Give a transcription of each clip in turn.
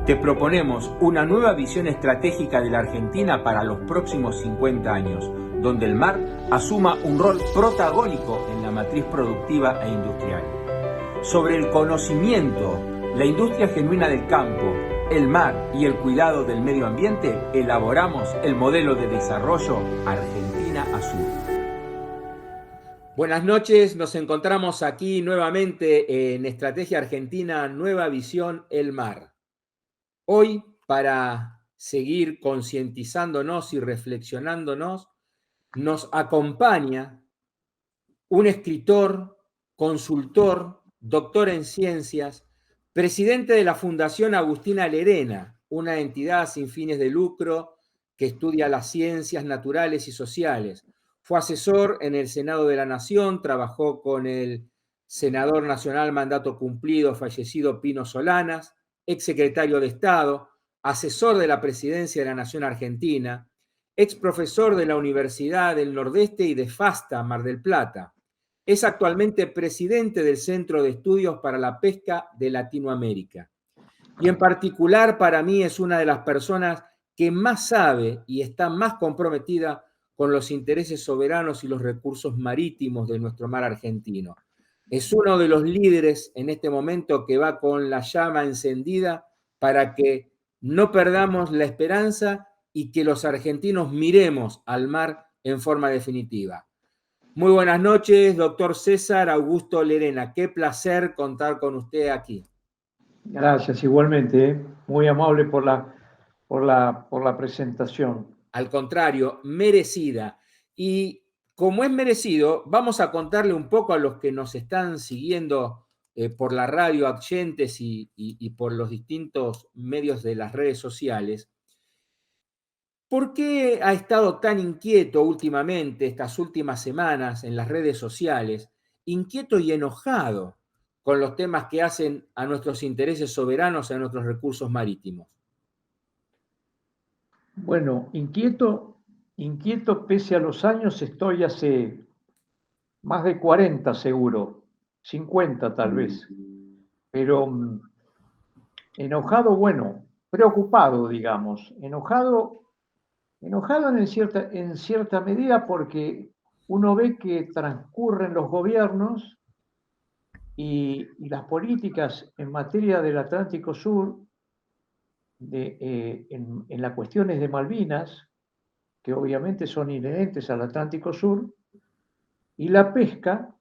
te proponemos una nueva visión estratégica de la Argentina para los próximos 50 años, donde el mar asuma un rol protagónico en la matriz productiva e industrial. Sobre el conocimiento, la industria genuina del campo, el mar y el cuidado del medio ambiente, elaboramos el modelo de desarrollo Argentina Azul. Buenas noches, nos encontramos aquí nuevamente en Estrategia Argentina, Nueva Visión, el mar. Hoy, para seguir concientizándonos y reflexionándonos, nos acompaña un escritor, consultor, doctor en ciencias, presidente de la Fundación Agustina Lerena, una entidad sin fines de lucro que estudia las ciencias naturales y sociales. Fue asesor en el Senado de la Nación, trabajó con el senador nacional mandato cumplido, fallecido Pino Solanas, exsecretario de Estado, asesor de la Presidencia de la Nación Argentina, ex profesor de la Universidad del Nordeste y de FASTA, Mar del Plata. Es actualmente presidente del Centro de Estudios para la Pesca de Latinoamérica. Y en particular para mí es una de las personas que más sabe y está más comprometida con los intereses soberanos y los recursos marítimos de nuestro mar argentino. Es uno de los líderes en este momento que va con la llama encendida para que no perdamos la esperanza y que los argentinos miremos al mar en forma definitiva. Muy buenas noches, doctor César Augusto Lerena. Qué placer contar con usted aquí. Gracias, igualmente, ¿eh? Muy amable por la presentación. Al contrario, merecida. Y como es merecido, vamos a contarle un poco a los que nos están siguiendo por la radio, oyentes y por los distintos medios de las redes sociales. ¿Por qué ha estado tan inquieto últimamente, estas últimas semanas, en las redes sociales, inquieto y enojado con los temas que hacen a nuestros intereses soberanos y a nuestros recursos marítimos? Bueno, inquieto pese a los años, estoy hace más de 40 seguro, 50 tal vez, pero enojado, bueno, preocupado, digamos, enojado en cierta medida porque uno ve que transcurren los gobiernos y las políticas en materia del Atlántico Sur, en las cuestiones de Malvinas, que obviamente son inherentes al Atlántico Sur, y la pesca,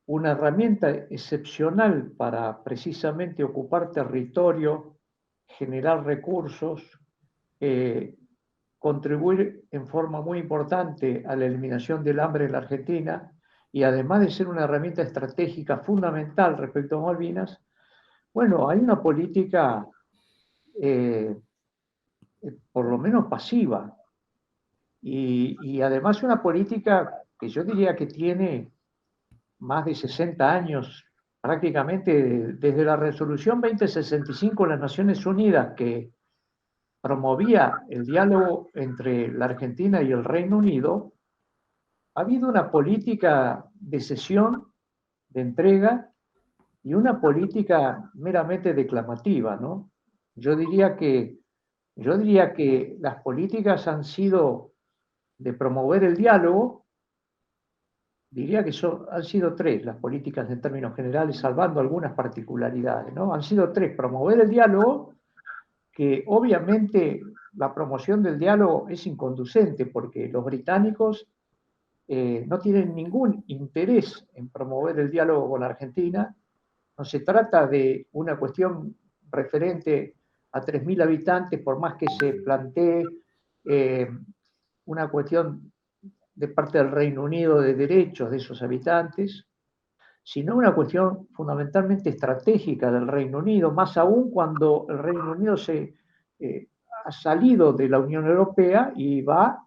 una herramienta excepcional para precisamente ocupar territorio, generar recursos, contribuir en forma muy importante a la eliminación del hambre en la Argentina, y además de ser una herramienta estratégica fundamental respecto a Malvinas, bueno, hay una política por lo menos pasiva, y además una política que yo diría que tiene más de 60 años, prácticamente desde la resolución 2065 de las Naciones Unidas, que promovía el diálogo entre la Argentina y el Reino Unido. Ha habido una política de cesión, de entrega, y una política meramente declamativa, ¿no? Yo diría que las políticas han sido de promover el diálogo. Diría que han sido tres las políticas en términos generales, salvando algunas particularidades, ¿no? Han sido tres: promover el diálogo, que obviamente la promoción del diálogo es inconducente porque los británicos no tienen ningún interés en promover el diálogo con la Argentina. No se trata de una cuestión referente a 3.000 habitantes, por más que se plantee una cuestión de parte del Reino Unido de derechos de esos habitantes, sino una cuestión fundamentalmente estratégica del Reino Unido, más aún cuando el Reino Unido ha salido de la Unión Europea y va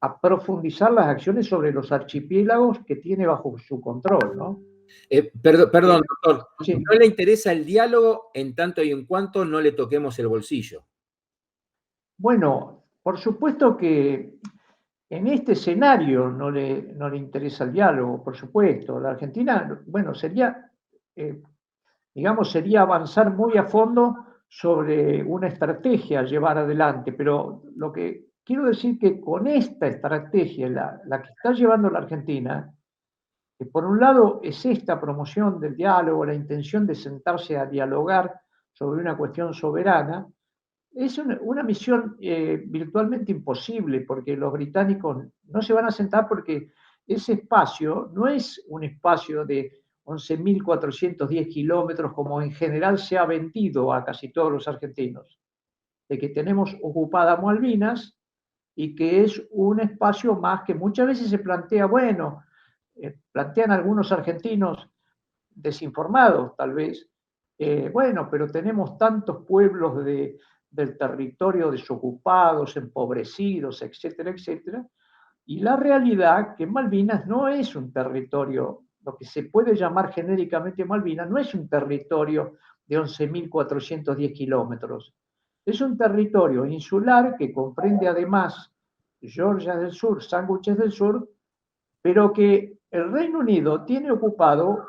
a profundizar las acciones sobre los archipiélagos que tiene bajo su control, ¿no? Perdón, doctor, Sí. ¿no le interesa el diálogo en tanto y en cuanto no le toquemos el bolsillo? Bueno, por supuesto que en este escenario no le interesa el diálogo, por supuesto. La Argentina, bueno, sería avanzar muy a fondo sobre una estrategia a llevar adelante, pero lo que quiero decir que con esta estrategia, la que está llevando la Argentina, que por un lado es esta promoción del diálogo, la intención de sentarse a dialogar sobre una cuestión soberana, es una misión virtualmente imposible, porque los británicos no se van a sentar porque ese espacio no es un espacio de 11.410 kilómetros como en general se ha vendido a casi todos los argentinos, de que tenemos ocupada Malvinas y que es un espacio más que muchas veces se plantea, bueno, plantean algunos argentinos desinformados tal vez, bueno, pero tenemos tantos pueblos del territorio desocupados, empobrecidos, etcétera, etcétera, y la realidad que Malvinas no es un territorio, lo que se puede llamar genéricamente Malvinas, no es un territorio de 11.410 kilómetros, es un territorio insular que comprende además Georgia del Sur, Sándwiches del Sur, pero que el Reino Unido tiene ocupado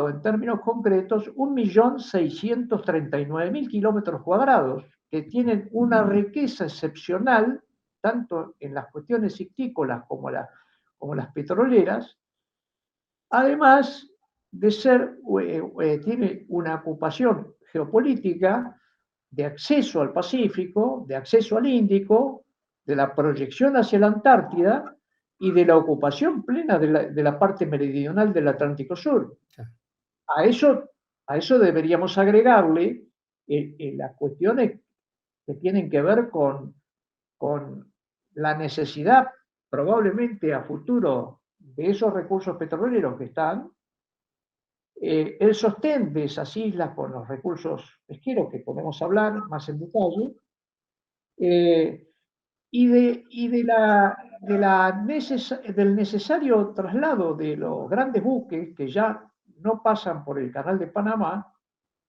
en términos concretos 1.639.000 kilómetros cuadrados, que tienen una riqueza excepcional, tanto en las cuestiones cictícolas como las petroleras, además de ser, tiene una ocupación geopolítica de acceso al Pacífico, de acceso al Índico, de la proyección hacia la Antártida y de la ocupación plena de la parte meridional del Atlántico Sur. A eso, a eso deberíamos agregarle las cuestiones que tienen que ver con la necesidad probablemente a futuro de esos recursos petroleros que están, el sostén de esas islas con los recursos pesqueros que podemos hablar más en detalle, eh, del necesario traslado de los grandes buques que ya no pasan por el Canal de Panamá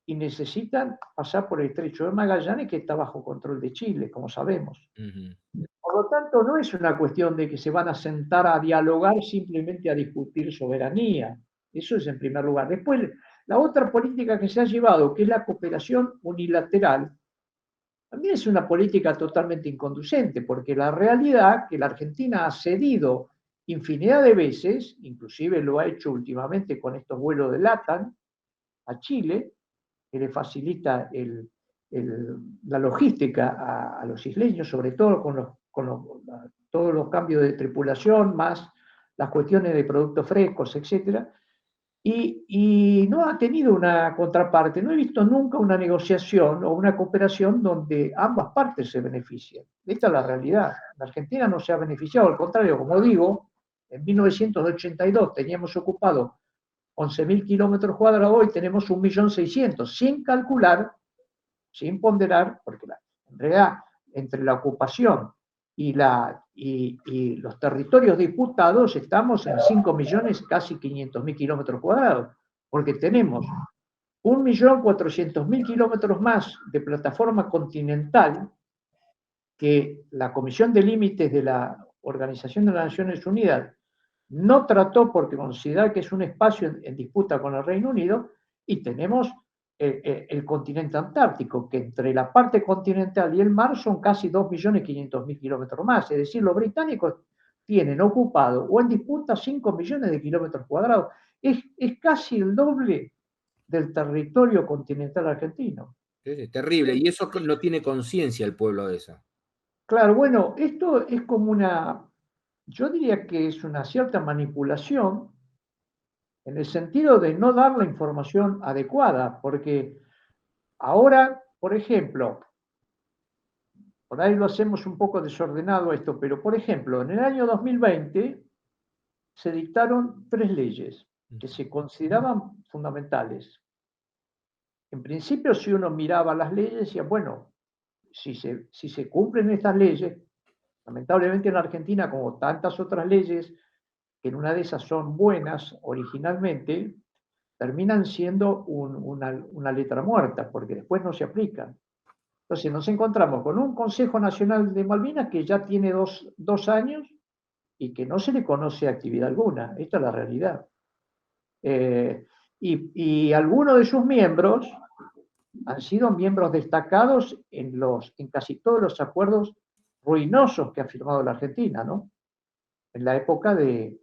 y necesitan pasar por el Estrecho de Magallanes, que está bajo control de Chile, como sabemos. Por lo tanto, no es una cuestión de que se van a sentar a dialogar simplemente a discutir soberanía. Eso es en primer lugar. Después, la otra política que se ha llevado, que es la cooperación unilateral, también es una política totalmente inconducente, porque la realidad que la Argentina ha cedido infinidad de veces, inclusive lo ha hecho últimamente con estos vuelos de LATAM a Chile, que le facilita la logística a los isleños, sobre todo todos los cambios de tripulación, más las cuestiones de productos frescos, etcétera, y no ha tenido una contraparte. No he visto nunca una negociación o una cooperación donde ambas partes se beneficien. Esta es la realidad. La Argentina no se ha beneficiado, al contrario, como digo, en 1982 teníamos ocupado 11.000 kilómetros cuadrados, hoy tenemos 1.600.000, sin calcular, sin ponderar, porque en realidad entre la ocupación y los territorios disputados estamos en 5 millones, casi 500.000 kilómetros cuadrados, porque tenemos 1.400.000 kilómetros más de plataforma continental que la Comisión de Límites de la Organización de las Naciones Unidas no trató porque considera que es un espacio en disputa con el Reino Unido, y tenemos el continente antártico, que entre la parte continental y el mar son casi 2.500.000 kilómetros más. Es decir, los británicos tienen ocupado o en disputa 5 millones de kilómetros cuadrados. Es casi el doble del territorio continental argentino. Es terrible, y eso no tiene conciencia el pueblo de eso. Claro, bueno, esto es como yo diría que es una cierta manipulación en el sentido de no dar la información adecuada, porque ahora, por ejemplo, por ahí lo hacemos un poco desordenado esto, pero por ejemplo, en el año 2020 se dictaron 3 leyes que se consideraban fundamentales. En principio, si uno miraba las leyes, decía, bueno, si se cumplen estas leyes, lamentablemente en Argentina, como tantas otras leyes, que en una de esas son buenas originalmente, terminan siendo una letra muerta, porque después no se aplican. Entonces nos encontramos con un Consejo Nacional de Malvinas que ya tiene dos años y que no se le conoce actividad alguna. Esta es la realidad. Y algunos de sus miembros han sido miembros destacados en casi todos los acuerdos ruinosos que ha firmado la Argentina, ¿no? En la época de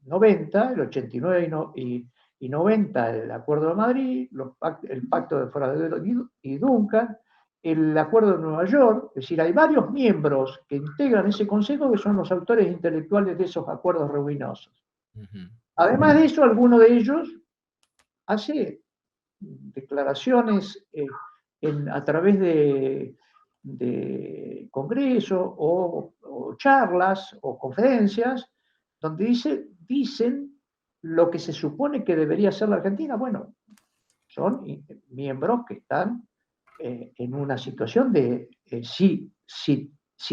90, el 89 y 90, el Acuerdo de Madrid, el Pacto de Foradero y Duncan, el Acuerdo de Nueva York, es decir, hay varios miembros que integran ese consejo que son los autores intelectuales de esos acuerdos ruinosos. Además de eso, alguno de ellos hace declaraciones a través de congresos o charlas o conferencias donde dicen lo que se supone que debería ser la Argentina. Bueno, son miembros que están en una situación de, si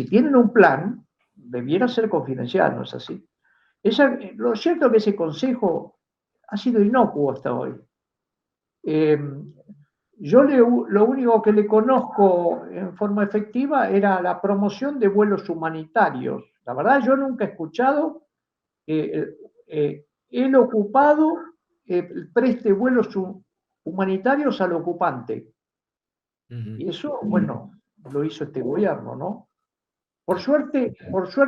tienen un plan, debiera ser confidencial, ¿no es así? Lo cierto es que ese consejo ha sido inocuo hasta hoy. Yo lo único que le conozco en forma efectiva era la promoción de vuelos humanitarios. La verdad, yo nunca he escuchado que el ocupado preste vuelos humanitarios al ocupante. Y eso, bueno, lo hizo este gobierno, ¿no? Por suerte,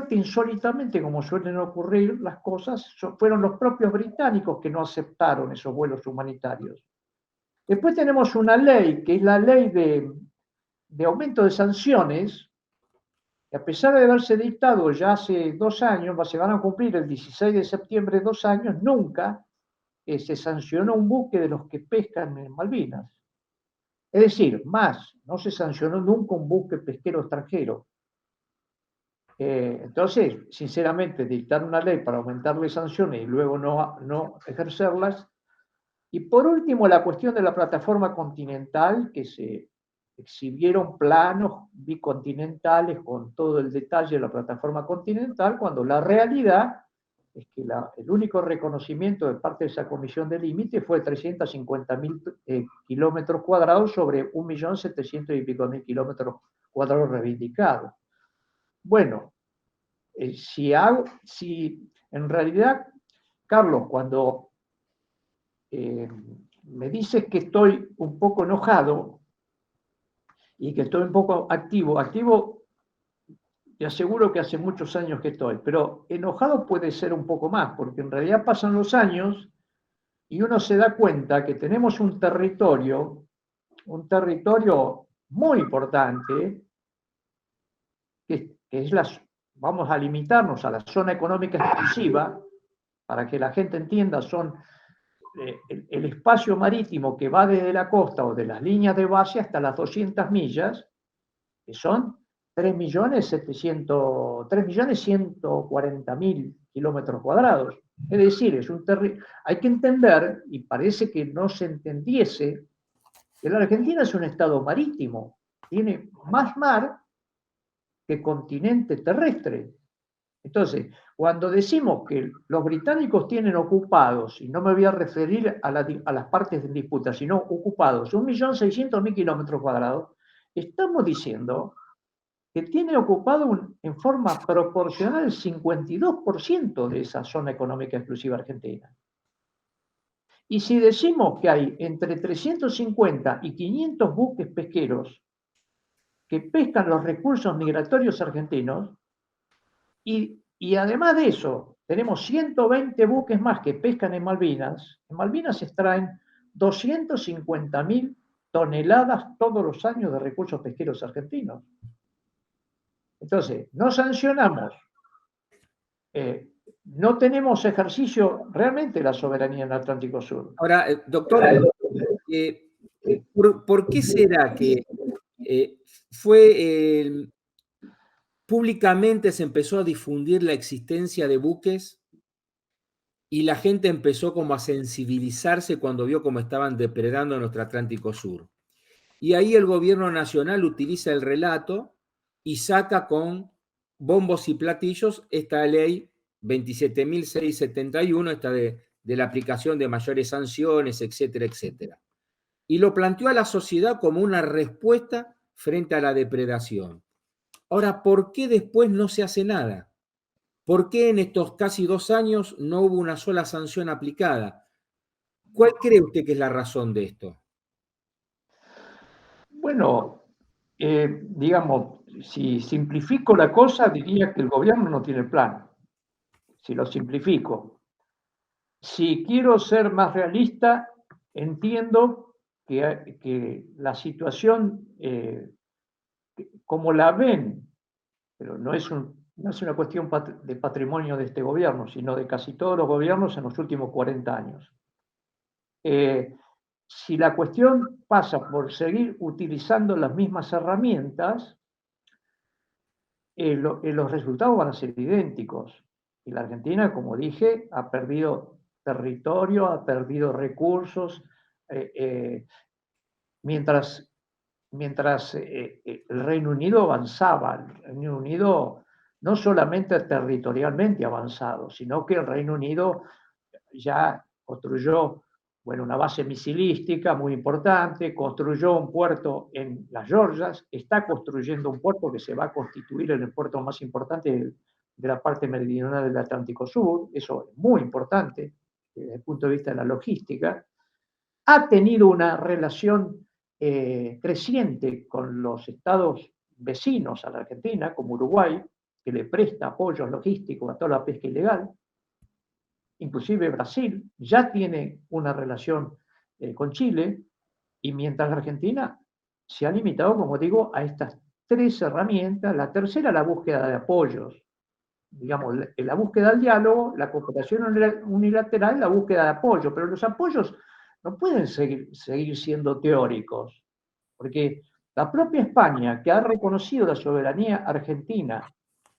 insólitamente, como suelen ocurrir las cosas, fueron los propios británicos que no aceptaron esos vuelos humanitarios. Después tenemos una ley, que es la ley de aumento de sanciones, que a pesar de haberse dictado ya hace 2 años, se van a cumplir el 16 de septiembre 2 años, nunca se sancionó un buque de los que pescan en Malvinas. Es decir, no se sancionó nunca un buque pesquero extranjero. Entonces, sinceramente, dictar una ley para aumentarle sanciones y luego no ejercerlas. Y por último, la cuestión de la plataforma continental, que se exhibieron planos bicontinentales con todo el detalle de la plataforma continental, cuando la realidad es que el único reconocimiento de parte de esa comisión de límite fue 350.000 kilómetros cuadrados sobre 1.700.000 y pico kilómetros cuadrados reivindicados. Bueno, si en realidad, Carlos, cuando me dices que estoy un poco enojado y que estoy un poco activo, te aseguro que hace muchos años que estoy, pero enojado puede ser un poco más, porque en realidad pasan los años y uno se da cuenta que tenemos un territorio muy importante, que es vamos a limitarnos a la zona económica exclusiva, para que la gente entienda, son el espacio marítimo que va desde la costa o de las líneas de base hasta las 200 millas, que son 3.140.000 kilómetros cuadrados. Es decir, hay que entender, y parece que no se entendiese, que la Argentina es un estado marítimo, tiene más mar que continente terrestre. Entonces, cuando decimos que los británicos tienen ocupados, y no me voy a referir a las partes en disputa, sino ocupados 1.600.000 kilómetros cuadrados, estamos diciendo que tiene ocupado en forma proporcional el 52% de esa zona económica exclusiva argentina. Y si decimos que hay entre 350 y 500 buques pesqueros que pescan los recursos migratorios argentinos, y además de eso, tenemos 120 buques más que pescan en Malvinas se extraen 250.000 toneladas todos los años de recursos pesqueros argentinos. Entonces, no sancionamos, no tenemos ejercicio realmente de la soberanía en el Atlántico Sur. Ahora, doctor, ¿por qué será que públicamente se empezó a difundir la existencia de buques y la gente empezó como a sensibilizarse cuando vio cómo estaban depredando nuestro Atlántico Sur? Y ahí el gobierno nacional utiliza el relato y saca con bombos y platillos esta ley 27.671, esta de la aplicación de mayores sanciones, etcétera, etcétera. Y lo planteó a la sociedad como una respuesta frente a la depredación. Ahora, ¿por qué después no se hace nada? ¿Por qué en estos casi 2 años no hubo una sola sanción aplicada? ¿Cuál cree usted que es la razón de esto? Bueno, digamos, si simplifico la cosa, diría que el gobierno no tiene plan. Si lo simplifico. Si quiero ser más realista, entiendo que la situación, como la ven, pero no es una cuestión de patrimonio de este gobierno, sino de casi todos los gobiernos en los últimos 40 años. Si la cuestión pasa por seguir utilizando las mismas herramientas, los resultados van a ser idénticos. Y la Argentina, como dije, ha perdido territorio, ha perdido recursos, eh, eh, mientras, mientras el Reino Unido avanzaba. El Reino Unido no solamente territorialmente avanzado, sino que el Reino Unido ya construyó, bueno, una base misilística muy importante, construyó un puerto en las Georgias, está construyendo un puerto que se va a constituir en el puerto más importante de la parte meridional del Atlántico Sur, eso es muy importante desde el punto de vista de la logística. Ha tenido una relación creciente con los estados vecinos a la Argentina, como Uruguay, que le presta apoyos logísticos a toda la pesca ilegal. Inclusive Brasil ya tiene una relación con Chile, y mientras la Argentina se ha limitado, como digo, a estas tres herramientas. La tercera, la búsqueda de apoyos, digamos, la búsqueda del diálogo, la cooperación unilateral, la búsqueda de apoyo, pero los apoyos no pueden seguir siendo teóricos, porque la propia España, que ha reconocido la soberanía argentina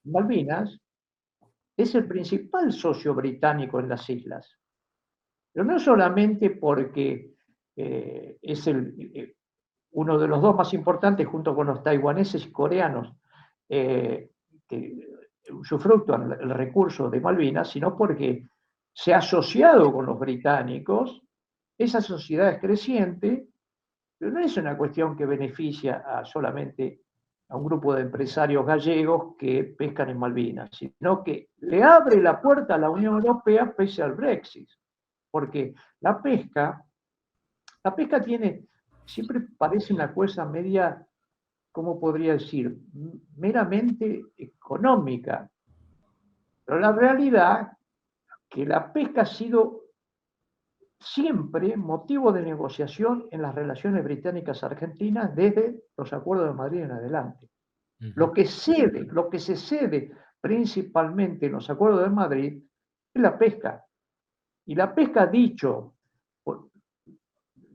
en Malvinas, es el principal socio británico en las islas. Pero no solamente porque es uno de los dos más importantes, junto con los taiwaneses y coreanos, que usufructúan el recurso de Malvinas, sino porque se ha asociado con los británicos. Esa sociedad es creciente, pero no es una cuestión que beneficia solamente a un grupo de empresarios gallegos que pescan en Malvinas, sino que le abre la puerta a la Unión Europea pese al Brexit. Porque la pesca siempre parece una cosa media, ¿cómo podría decir? Meramente económica. Pero la realidad que la pesca ha sido siempre motivo de negociación en las relaciones británicas argentinas desde los acuerdos de Madrid en adelante. Lo que se cede principalmente en los acuerdos de Madrid es la pesca. Y la pesca, dicho,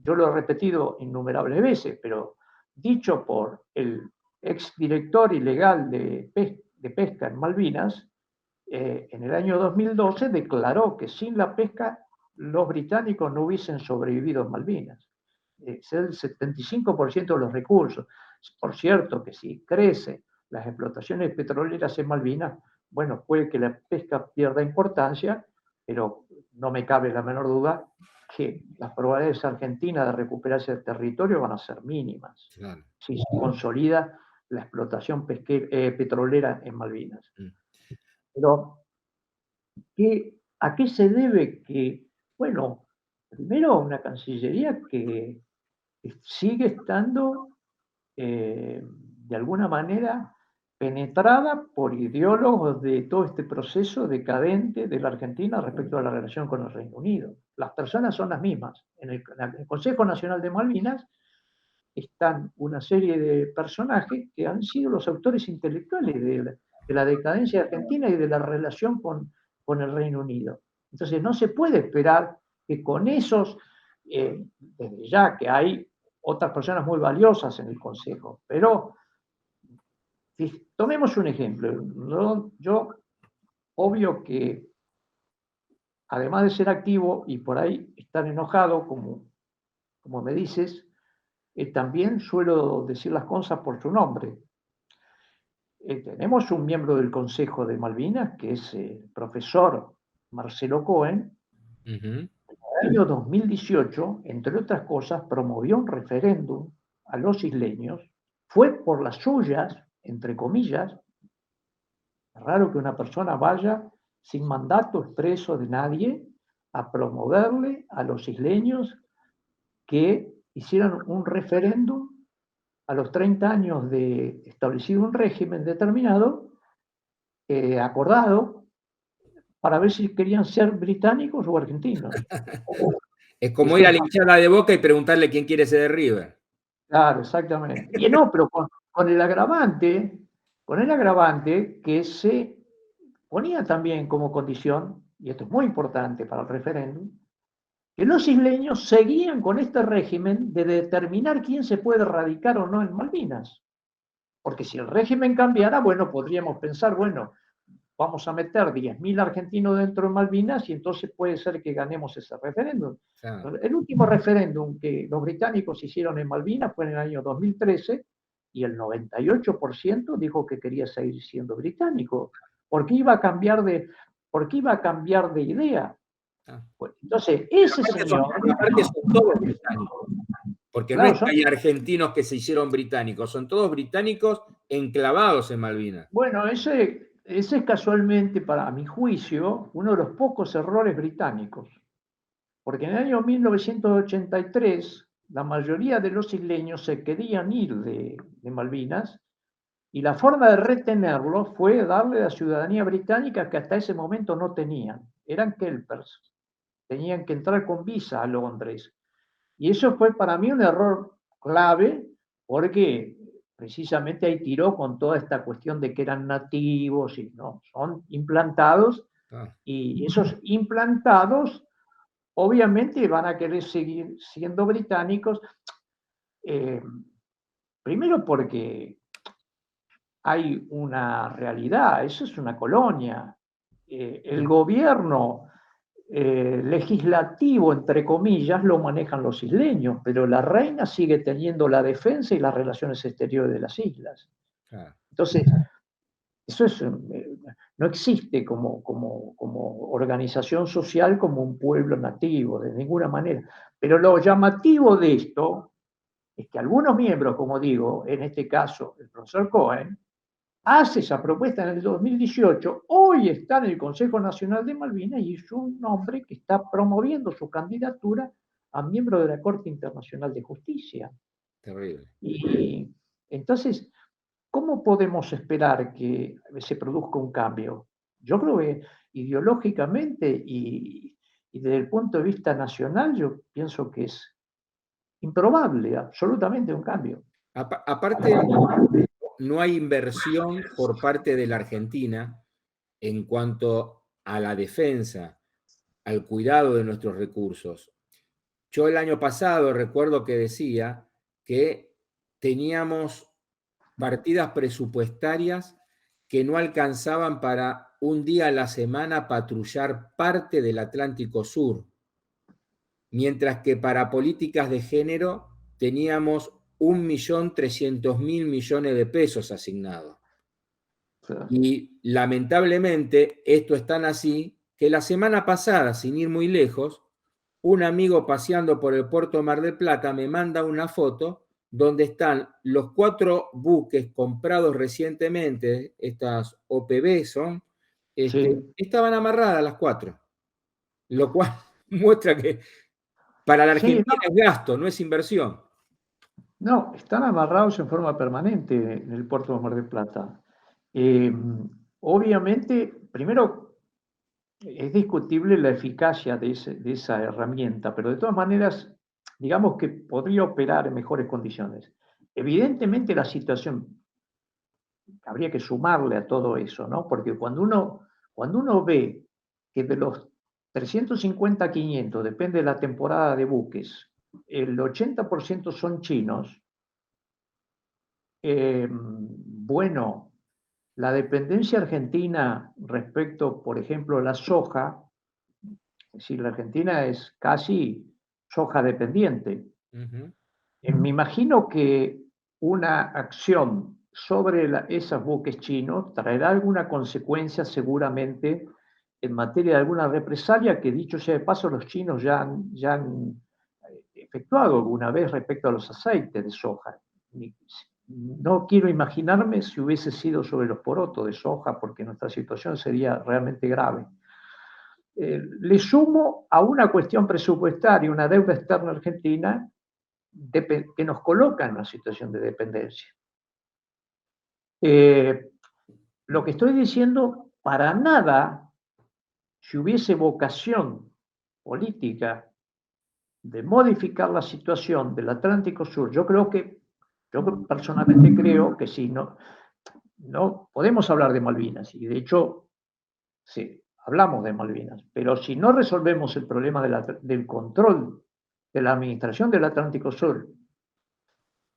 yo lo he repetido innumerables veces, pero dicho por el exdirector ilegal de pesca en Malvinas, en el año 2012 declaró que sin la pesca los británicos no hubiesen sobrevivido en Malvinas. Es el 75% de los recursos. Por cierto, que si crecen las explotaciones petroleras en Malvinas, bueno, puede que la pesca pierda importancia, pero no me cabe la menor duda que las probabilidades argentinas de recuperarse el territorio van a ser mínimas. Claro. Si se consolida la explotación petrolera en Malvinas. Pero, ¿a qué se debe que, bueno, primero una Cancillería que sigue estando de alguna manera penetrada por ideólogos de todo este proceso decadente de la Argentina respecto a la relación con el Reino Unido? Las personas son las mismas. En el Consejo Nacional de Malvinas están una serie de personajes que han sido los autores intelectuales de la decadencia argentina y de la relación con el Reino Unido. Entonces no se puede esperar que con esos, desde ya que hay otras personas muy valiosas en el Consejo, pero tomemos un ejemplo. Yo, obvio que además de ser activo y por ahí estar enojado, como me dices, también suelo decir las cosas por su nombre. Tenemos un miembro del Consejo de Malvinas, que es el profesor Marcelo Cohen. En el año 2018, entre otras cosas, promovió un referéndum a los isleños. Fue por las suyas, entre comillas. Es raro que una persona vaya sin mandato expreso de nadie a promoverle a los isleños que hicieran un referéndum a los 30 años de establecido un régimen determinado, acordado, para ver si querían ser británicos o argentinos. Es como Eso ir a es, la hinchada de Boca y preguntarle quién quiere ser de River. claro, exactamente. Y no, pero con el agravante que se ponía también como condición, y esto es muy importante para el referéndum, que los isleños seguían con este régimen de determinar quién se puede radicar o no en Malvinas. Porque si el régimen cambiara, bueno, podríamos pensar, bueno, vamos a meter 10.000 argentinos dentro de Malvinas y entonces puede ser que ganemos ese referéndum. Claro. El último referéndum que los británicos hicieron en Malvinas fue en el año 2013 y el 98% dijo que quería seguir siendo británico, porque iba a cambiar de, porque iba a cambiar de idea. Ah. Pues, entonces, Pero ese señor, aparte son todos británicos, porque no es claro, que hay argentinos que se hicieron británicos, son todos británicos enclavados en Malvinas. bueno, ese es casualmente, para mi juicio, uno de los pocos errores británicos. Porque en el año 1983 la mayoría de los isleños se querían ir de Malvinas y la forma de retenerlos fue darle la ciudadanía británica que hasta ese momento no tenían. Eran kelpers, tenían que entrar con visa a Londres. Y eso fue para mí un error clave porque precisamente ahí tiró con toda esta cuestión de que eran nativos y no, son implantados Ah. y esos implantados obviamente van a querer seguir siendo británicos, eh, primero porque hay una realidad, eso es una colonia. El gobierno legislativo, entre comillas, lo manejan los isleños, pero la reina sigue teniendo la defensa y las relaciones exteriores de las islas. Claro. Entonces, eso es, no existe como organización social como un pueblo nativo, de ninguna manera. Pero lo llamativo de esto es que algunos miembros, como digo, en este caso el profesor Cohen, hace esa propuesta en el 2018, hoy está en el Consejo Nacional de Malvinas y es un hombre que está promoviendo su candidatura a miembro de la Corte Internacional de Justicia. Terrible. Y entonces, ¿cómo podemos esperar que se produzca un cambio? Yo creo que ideológicamente y desde el punto de vista nacional, yo pienso que es improbable, absolutamente un cambio. Aparte, no hay inversión por parte de la Argentina en cuanto a la defensa, al cuidado de nuestros recursos. Yo el año pasado recuerdo que decía que teníamos partidas presupuestarias que no alcanzaban para un día a la semana patrullar parte del Atlántico Sur, mientras que para políticas de género teníamos 1.300.000 millones de pesos asignados. O sea, Y lamentablemente esto es tan así que la semana pasada, sin ir muy lejos, un amigo paseando por el puerto Mar del Plata me manda una foto donde están los 4 buques comprados recientemente, estas OPB son, sí, estaban amarradas las 4, lo cual muestra que para la sí, Argentina es gasto, no es inversión. no, están amarrados en forma permanente en el puerto de Mar del Plata. Eh, obviamente, primero, es discutible la eficacia de esa herramienta, pero de todas maneras, digamos que podría operar en mejores condiciones. Evidentemente, la situación, habría que sumarle a todo eso, ¿no? Porque cuando uno ve que de los 350 a 500, depende de la temporada de buques, el 80% son chinos. Bueno, la dependencia argentina respecto, por ejemplo, a la soja, es decir, la Argentina es casi soja dependiente. Ujú. Me imagino que una acción sobre esos buques chinos traerá alguna consecuencia seguramente en materia de alguna represalia que, dicho sea de paso, los chinos ya han efectuado alguna vez respecto a los aceites de soja. No quiero imaginarme si hubiese sido sobre los porotos de soja, porque nuestra situación sería realmente grave. le sumo a una cuestión presupuestaria, una deuda externa argentina, que nos coloca en una situación de dependencia. Lo que estoy diciendo, para nada, si hubiese vocación política de modificar la situación del Atlántico Sur, yo personalmente creo que si no podemos hablar de Malvinas, y de hecho, sí, hablamos de Malvinas, pero si no resolvemos el problema del control de la administración del Atlántico Sur,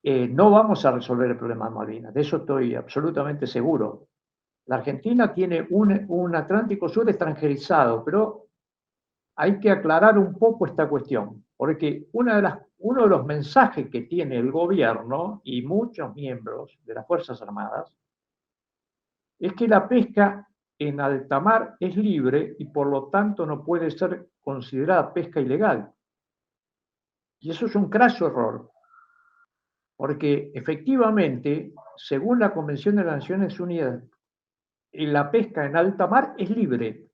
no vamos a resolver el problema de Malvinas. De eso estoy absolutamente seguro. La Argentina tiene un Atlántico Sur extranjerizado, pero hay que aclarar un poco esta cuestión, porque uno de los mensajes que tiene el gobierno y muchos miembros de las Fuerzas Armadas es que la pesca en alta mar es libre y por lo tanto no puede ser considerada pesca ilegal. Y eso es un craso error, porque efectivamente, según la Convención de las Naciones Unidas, la pesca en alta mar es libre,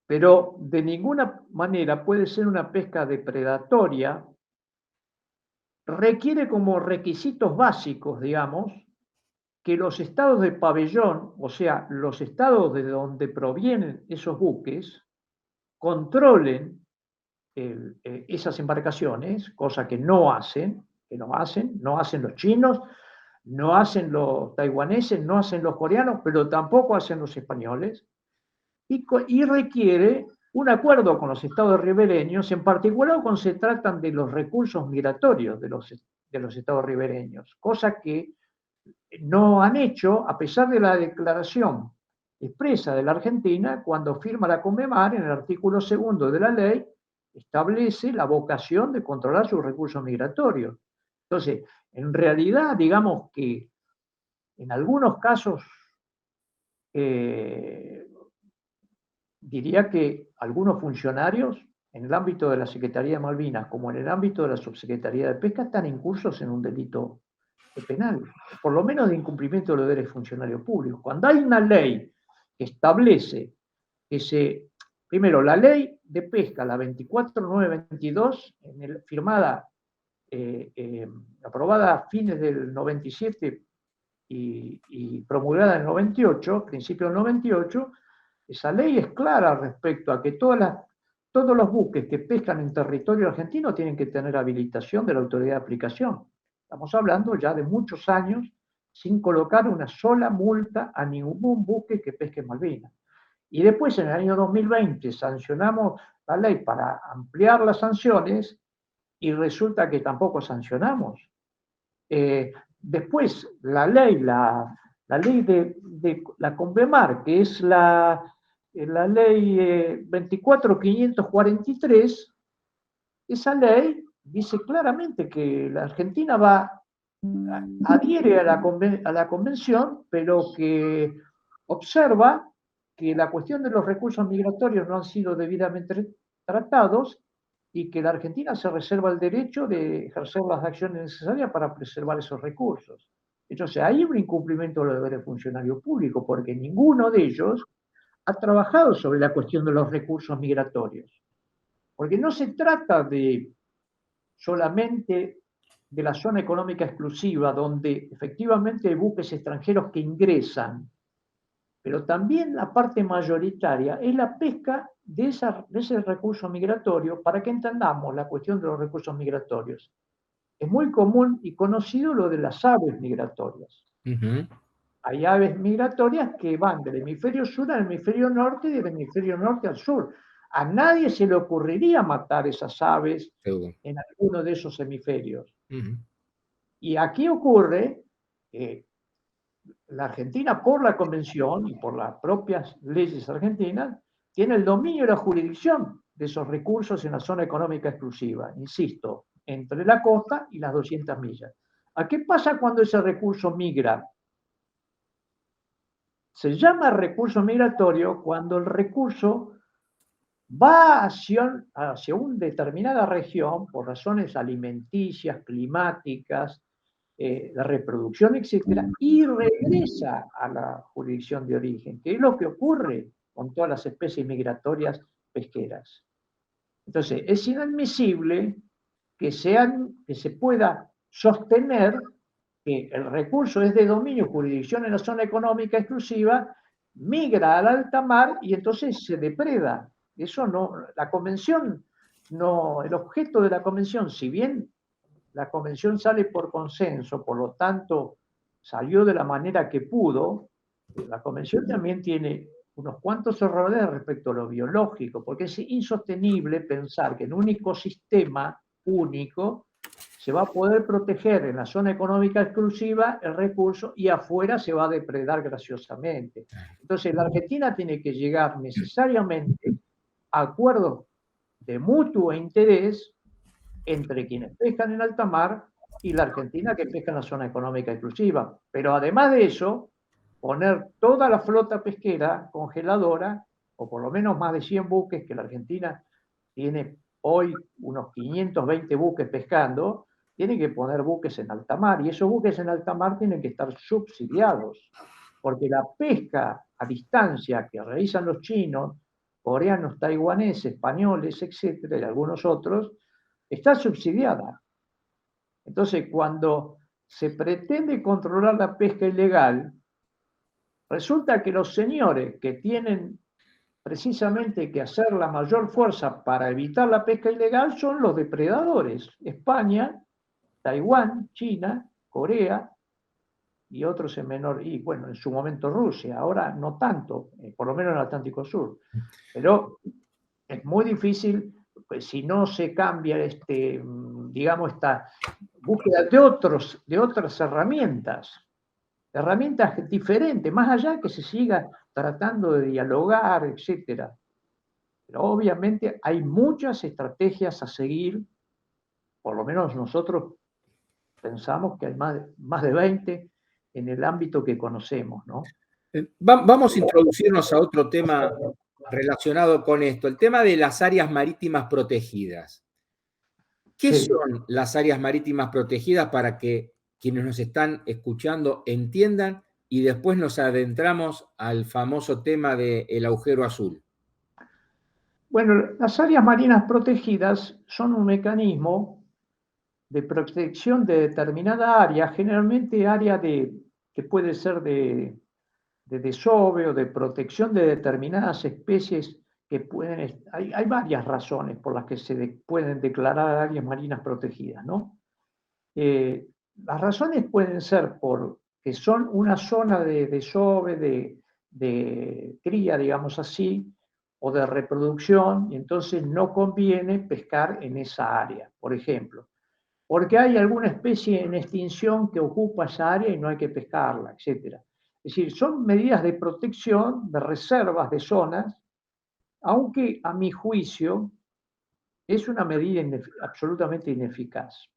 pero de ninguna manera puede ser una pesca depredatoria. Requiere como requisitos básicos, digamos, que los estados de pabellón, o sea, los estados de donde provienen esos buques, controlen esas embarcaciones, cosa que no hacen los chinos, no hacen los taiwaneses, no hacen los coreanos, pero tampoco hacen los españoles, y requiere un acuerdo con los estados ribereños, en particular cuando se tratan de los recursos migratorios de los estados ribereños, cosa que no han hecho a pesar de la declaración expresa de la Argentina cuando firma la CONMEMAR en el artículo 2 de la ley, establece la vocación de controlar sus recursos migratorios. Entonces, en realidad, digamos que en algunos casos, diría que algunos funcionarios en el ámbito de la Secretaría de Malvinas, como en el ámbito de la Subsecretaría de Pesca, están incursos en un delito penal, por lo menos de incumplimiento de los deberes funcionarios públicos. Cuando hay una ley que establece primero, la ley de pesca, la 24922, firmada, aprobada a fines del 97 y promulgada en el 98, principio del 98, esa ley es clara respecto a que todos los buques que pescan en territorio argentino tienen que tener habilitación de la autoridad de aplicación. Estamos hablando ya de muchos años sin colocar una sola multa a ningún buque que pesque en Malvinas. Y después, en el año 2020, sancionamos la ley para ampliar las sanciones y resulta que tampoco sancionamos. Después, la ley de la CONVEMAR, que es la ley 24543, esa ley dice claramente que la Argentina adhiere a la convención, pero que observa que la cuestión de los recursos migratorios no han sido debidamente tratados y que la Argentina se reserva el derecho de ejercer las acciones necesarias para preservar esos recursos. Entonces, hay un incumplimiento de los deberes funcionarios públicos, porque ninguno de ellos ha trabajado sobre la cuestión de los recursos migratorios. Porque no se trata solamente de la zona económica exclusiva, donde efectivamente hay buques extranjeros que ingresan, pero también la parte mayoritaria es la pesca de ese recurso migratorio, para que entendamos la cuestión de los recursos migratorios. Es muy común y conocido lo de las aves migratorias. Hay aves migratorias que van del hemisferio sur al hemisferio norte y del hemisferio norte al sur. A nadie se le ocurriría matar esas aves en alguno de esos hemisferios. Y aquí ocurre que la Argentina, por la convención y por las propias leyes argentinas, tiene el dominio y la jurisdicción de esos recursos en la zona económica exclusiva, insisto, entre la costa y las 200 millas. ¿A qué pasa cuando ese recurso migra? Se llama recurso migratorio cuando el recurso va hacia una determinada región por razones alimenticias, climáticas, de reproducción, etcétera, y regresa a la jurisdicción de origen, que es lo que ocurre con todas las especies migratorias pesqueras. Entonces, es inadmisible que se pueda sostener que el recurso es de dominio, jurisdicción en la zona económica exclusiva, migra al alta mar y entonces se depreda. Eso no, la convención, no, el objeto de la convención, si bien la convención sale por consenso, por lo tanto salió de la manera que pudo, la convención también tiene unos cuantos errores respecto a lo biológico, porque es insostenible pensar que en un ecosistema único se va a poder proteger en la zona económica exclusiva el recurso y afuera se va a depredar graciosamente. Entonces la Argentina tiene que llegar necesariamente a acuerdos de mutuo interés entre quienes pescan en alta mar y la Argentina que pesca en la zona económica exclusiva. Pero además de eso, poner toda la flota pesquera congeladora, o por lo menos más de 100 buques, que la Argentina tiene hoy unos 520 buques pescando, tiene que poner buques en alta mar, y esos buques en alta mar tienen que estar subsidiados, porque la pesca a distancia que realizan los chinos, coreanos, taiwaneses, españoles, etcétera, y algunos otros, está subsidiada. Entonces, cuando se pretende controlar la pesca ilegal, resulta que los señores que tienen precisamente que hacer la mayor fuerza para evitar la pesca ilegal son los depredadores. España, Taiwán, China, Corea y otros en menor, y bueno, en su momento Rusia, ahora no tanto, por lo menos en el Atlántico Sur. Pero es muy difícil, pues, si no se cambia digamos, esta búsqueda de otras herramientas diferentes, más allá que se siga tratando de dialogar, etcétera. Pero obviamente hay muchas estrategias a seguir, por lo menos nosotros pensamos que hay más de 20 en el ámbito que conocemos, ¿no? Vamos a introducirnos a otro tema relacionado con esto, el tema de las áreas marítimas protegidas. ¿Qué Sí. son las áreas marítimas protegidas para que quienes nos están escuchando entiendan y después nos adentramos al famoso tema del agujero azul? Bueno, las áreas marinas protegidas son un mecanismo de protección de determinada área, generalmente área que puede ser de desove o de protección de determinadas especies que pueden. Hay varias razones por las que se pueden declarar áreas marinas protegidas, ¿no? Las razones pueden ser porque son una zona de desove, de cría, digamos así, o de reproducción, y entonces no conviene pescar en esa área, por ejemplo, porque hay alguna especie en extinción que ocupa esa área y no hay que pescarla, etc. Es decir, son medidas de protección, de reservas de zonas, aunque a mi juicio es una medida absolutamente ineficaz.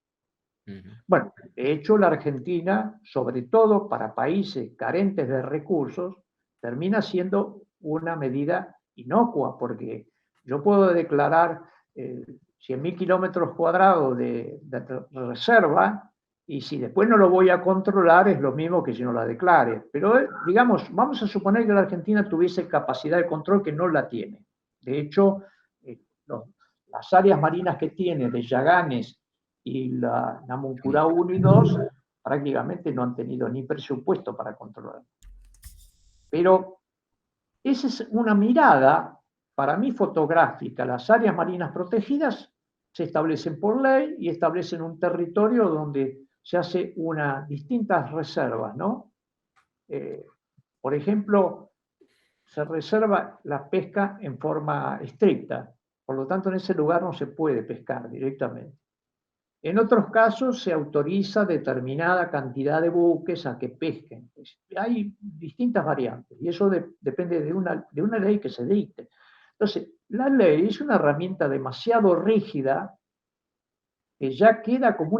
Bueno, de hecho la Argentina, sobre todo para países carentes de recursos, termina siendo una medida inocua, porque yo puedo declarar 100.000 kilómetros cuadrados de reserva, y si después no lo voy a controlar es lo mismo que si no la declare. Pero digamos, vamos a suponer que la Argentina tuviese capacidad de control, que no la tiene. De hecho, las áreas marinas que tiene de Yaganes y la Namuncurá 1 y 2 prácticamente no han tenido ni presupuesto para controlar. Pero esa es una mirada, para mí, fotográfica. Las áreas marinas protegidas se establecen por ley y establecen un territorio donde se hace distintas reservas, ¿no? Por ejemplo, se reserva la pesca en forma estricta, por lo tanto en ese lugar no se puede pescar directamente. En otros casos se autoriza determinada cantidad de buques a que pesquen. Hay distintas variantes y eso depende de una ley que se dicte. Entonces, la ley es una herramienta demasiado rígida que ya queda como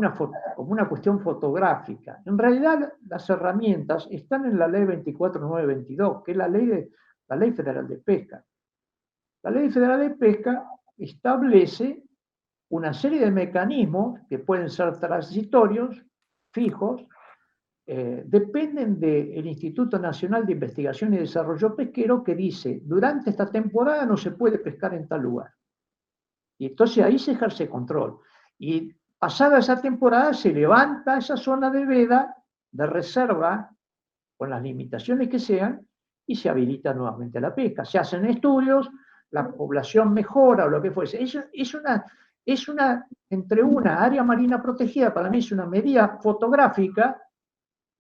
una cuestión fotográfica. En realidad, las herramientas están en la ley 24922, que es la ley federal de pesca. La ley federal de pesca establece una serie de mecanismos que pueden ser transitorios, fijos, dependen del Instituto Nacional de Investigación y Desarrollo Pesquero, que dice, durante esta temporada no se puede pescar en tal lugar. Y entonces ahí se ejerce control. Y pasada esa temporada se levanta esa zona de veda, de reserva, con las limitaciones que sean, y se habilita nuevamente la pesca. Se hacen estudios, la población mejora o lo que fuese. Entre una área marina protegida, para mí es una medida fotográfica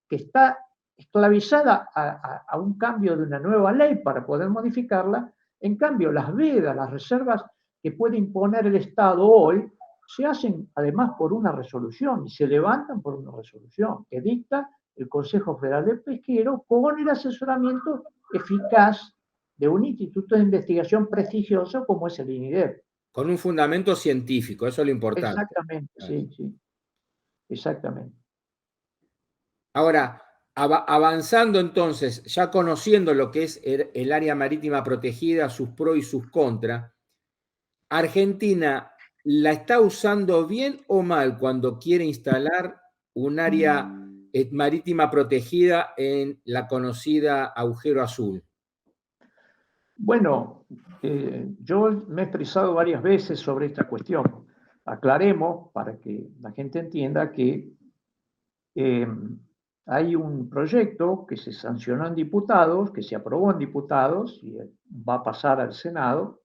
que está esclavizada a un cambio de una nueva ley para poder modificarla. En cambio, las vedas, las reservas que puede imponer el Estado hoy, se hacen además por una resolución y se levantan por una resolución que dicta el Consejo Federal del Pesquero con el asesoramiento eficaz de un instituto de investigación prestigioso como es el INIDEP. Con un fundamento científico, eso es lo importante. Exactamente, sí, sí, exactamente. Ahora, avanzando entonces, ya conociendo lo que es el área marítima protegida, sus pros y sus contras, ¿Argentina la está usando bien o mal cuando quiere instalar un área marítima protegida en la conocida Agujero Azul? Bueno, yo me he expresado varias veces sobre esta cuestión. Aclaremos para que la gente entienda que eh, hay un proyecto que se sancionó en diputados, que se aprobó en diputados y va a pasar al Senado,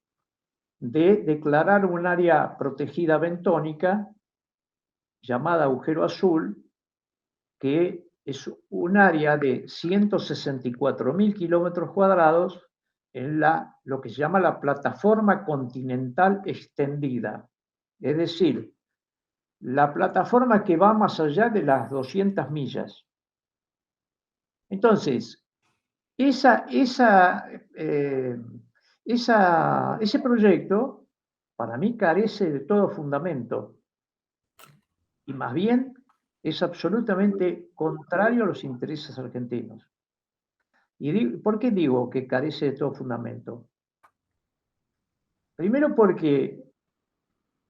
de declarar un área protegida bentónica llamada Agujero Azul, que es un área de 164.000 kilómetros cuadrados en lo que se llama la plataforma continental extendida. Es decir, la plataforma que va más allá de las 200 millas. Entonces, ese proyecto para mí carece de todo fundamento y más bien es absolutamente contrario a los intereses argentinos. ¿Por qué digo que carece de todo fundamento? Primero porque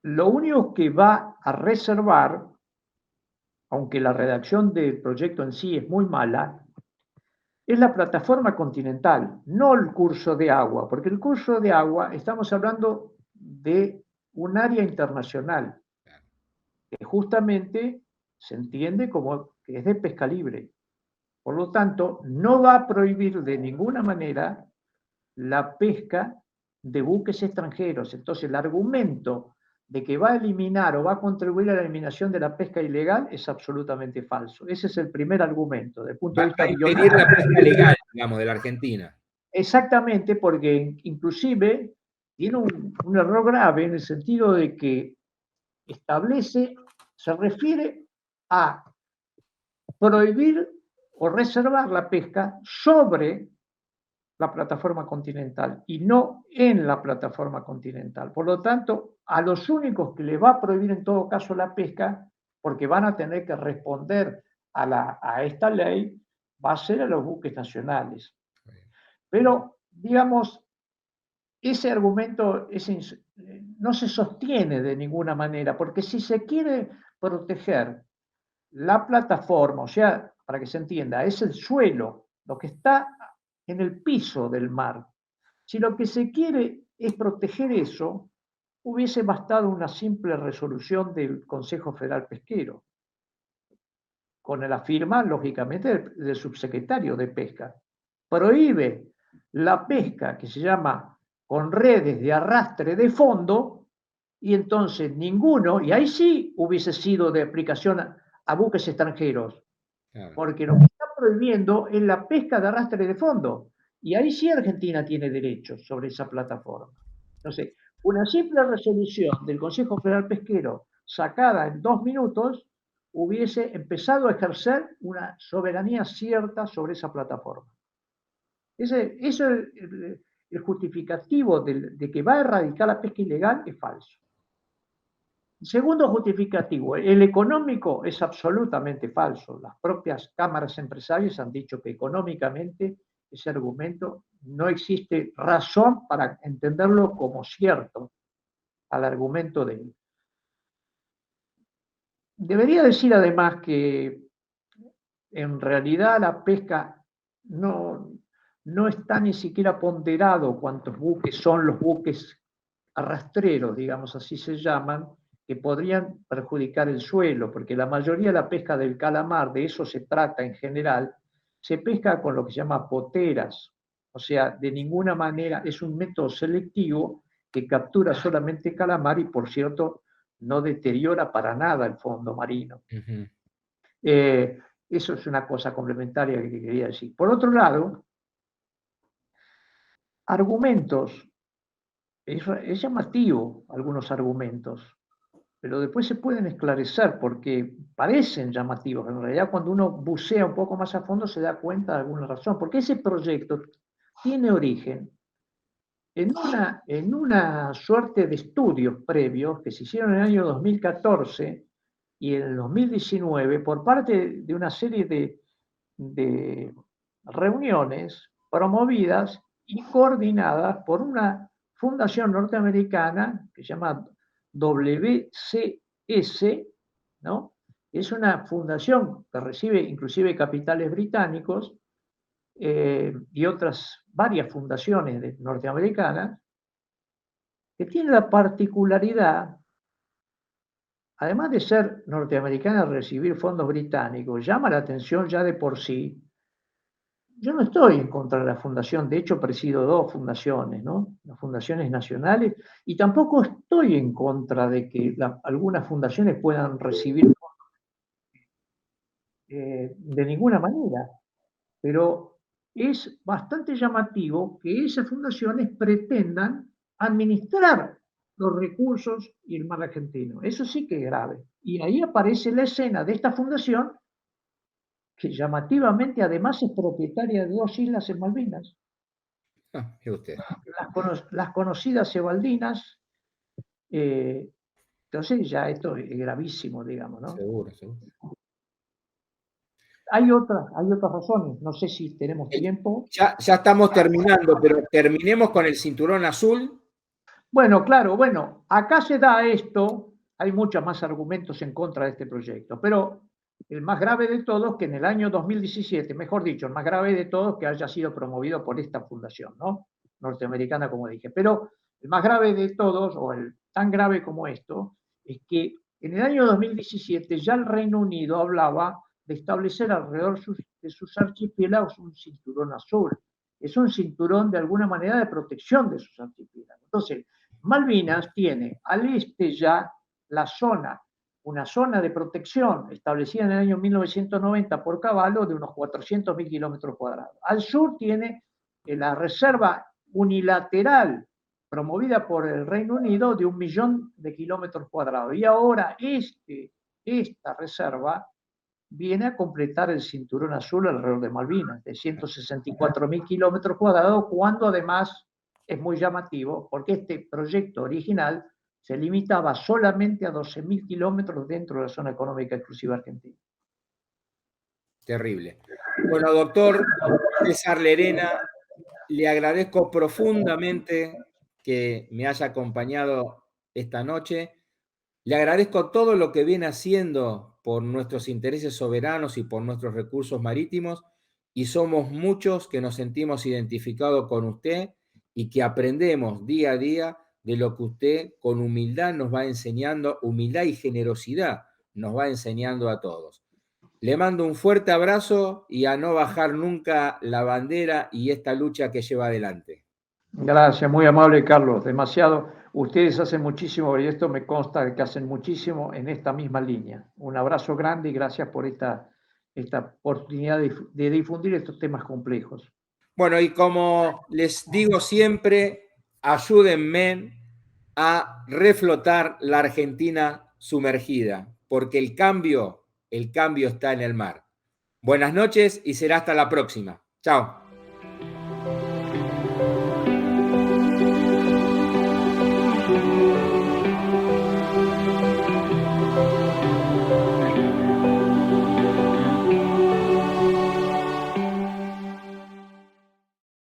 lo único que va a reservar, aunque la redacción del proyecto en sí es muy mala, es la plataforma continental, no el curso de agua, porque el curso de agua estamos hablando de un área internacional, que justamente se entiende como que es de pesca libre. Por lo tanto, no va a prohibir de ninguna manera la pesca de buques extranjeros. Entonces, el argumento de que va a eliminar o va a contribuir a la eliminación de la pesca ilegal es absolutamente falso. Ese es el primer argumento, desde el punto de Va vista a impedir la biológico. pesca legal, digamos, de la Argentina. Exactamente, porque inclusive tiene un error grave en el sentido de que se refiere a prohibir o reservar la pesca sobre la plataforma continental y no en la plataforma continental. Por lo tanto, a los únicos que les va a prohibir en todo caso la pesca, porque van a tener que responder a esta ley, va a ser a los buques nacionales. Pero, digamos, ese argumento no se sostiene de ninguna manera, porque si se quiere proteger la plataforma, o sea, para que se entienda, es el suelo, lo que está en el piso del mar. Si lo que se quiere es proteger eso, hubiese bastado una simple resolución del Consejo Federal Pesquero, con la firma, lógicamente, del subsecretario de Pesca. Prohíbe la pesca que se llama con redes de arrastre de fondo, y entonces ninguno, y ahí sí hubiese sido de aplicación a buques extranjeros, Claro. porque lo que está prohibiendo es la pesca de arrastre de fondo, y ahí sí Argentina tiene derechos sobre esa plataforma. Entonces, una simple resolución del Consejo Federal Pesquero sacada en 2 minutos hubiese empezado a ejercer una soberanía cierta sobre esa plataforma. Eso es el justificativo de que va a erradicar la pesca ilegal es falso. Segundo justificativo, el económico es absolutamente falso. Las propias cámaras empresarias han dicho que económicamente ese argumento no existe razón para entenderlo como cierto al argumento de él. Debería decir además que en realidad la pesca no está ni siquiera ponderado cuántos buques son los buques arrastreros, digamos, así se llaman, que podrían perjudicar el suelo, porque la mayoría de la pesca del calamar, de eso se trata en general, se pesca con lo que se llama poteras, o sea, de ninguna manera es un método selectivo que captura solamente calamar y, por cierto, no deteriora para nada el fondo marino. Ujú. Eso es una cosa complementaria que quería decir. Por otro lado, argumentos, es llamativo algunos argumentos, pero después se pueden esclarecer porque parecen llamativos. En realidad, cuando uno bucea un poco más a fondo, se da cuenta de alguna razón, porque ese proyecto tiene origen en una suerte de estudios previos que se hicieron en el año 2014 y en el 2019 por parte de una serie de reuniones promovidas y coordinadas por una fundación norteamericana que se llama WCS, ¿no? Es una fundación que recibe inclusive capitales británicos y otras varias fundaciones norteamericanas, que tiene la particularidad, además de ser norteamericana, recibir fondos británicos, llama la atención ya de por sí. Yo no estoy en contra de la fundación, de hecho presido dos fundaciones, ¿no? Las fundaciones nacionales, y tampoco estoy en contra de que algunas fundaciones puedan recibir fondos de ninguna manera, pero es bastante llamativo que esas fundaciones pretendan administrar los recursos y el mar argentino. Eso sí que es grave. Y ahí aparece la escena de esta fundación que llamativamente además es propietaria de dos islas en Malvinas. Mire usted. Las conocidas Evaldinas, entonces ya esto es gravísimo, digamos, ¿no? Seguro, seguro. Hay otras razones, no sé si tenemos tiempo. Ya estamos terminando, pero terminemos con el cinturón azul. Bueno, claro, bueno, acá se da esto, hay muchos más argumentos en contra de este proyecto, pero el más grave de todos que en el año 2017, mejor dicho, el más grave de todos que haya sido promovido por esta fundación, ¿no? Norteamericana, como dije, pero el más grave de todos, o el tan grave como esto, es que en el año 2017 ya el Reino Unido hablaba de establecer alrededor de sus archipiélagos un cinturón azul. Es un cinturón de alguna manera de protección de sus archipiélagos. Entonces, Malvinas tiene al este ya una zona de protección establecida en el año 1990 por Cavallo de unos 400.000 kilómetros cuadrados. Al sur tiene la reserva unilateral promovida por el Reino Unido de 1.000.000 de kilómetros cuadrados. Y ahora esta reserva viene a completar el cinturón azul alrededor de Malvinas, de 164.000 kilómetros cuadrados, cuando además es muy llamativo, porque este proyecto original se limitaba solamente a 12.000 kilómetros dentro de la zona económica exclusiva argentina. Terrible. Bueno, doctor César Lerena, le agradezco profundamente que me haya acompañado esta noche. Le agradezco todo lo que viene haciendo por nuestros intereses soberanos y por nuestros recursos marítimos, y somos muchos que nos sentimos identificados con usted y que aprendemos día a día de lo que usted con humildad nos va enseñando, humildad y generosidad nos va enseñando a todos. Le mando un fuerte abrazo y a no bajar nunca la bandera y esta lucha que lleva adelante. Gracias, muy amable Carlos, demasiado. Ustedes hacen muchísimo y esto me consta que hacen muchísimo en esta misma línea. Un abrazo grande y gracias por esta oportunidad de difundir estos temas complejos. Bueno, y como les digo siempre, ayúdenme a reflotar la Argentina sumergida, porque el cambio está en el mar. Buenas noches y será hasta la próxima. Chao.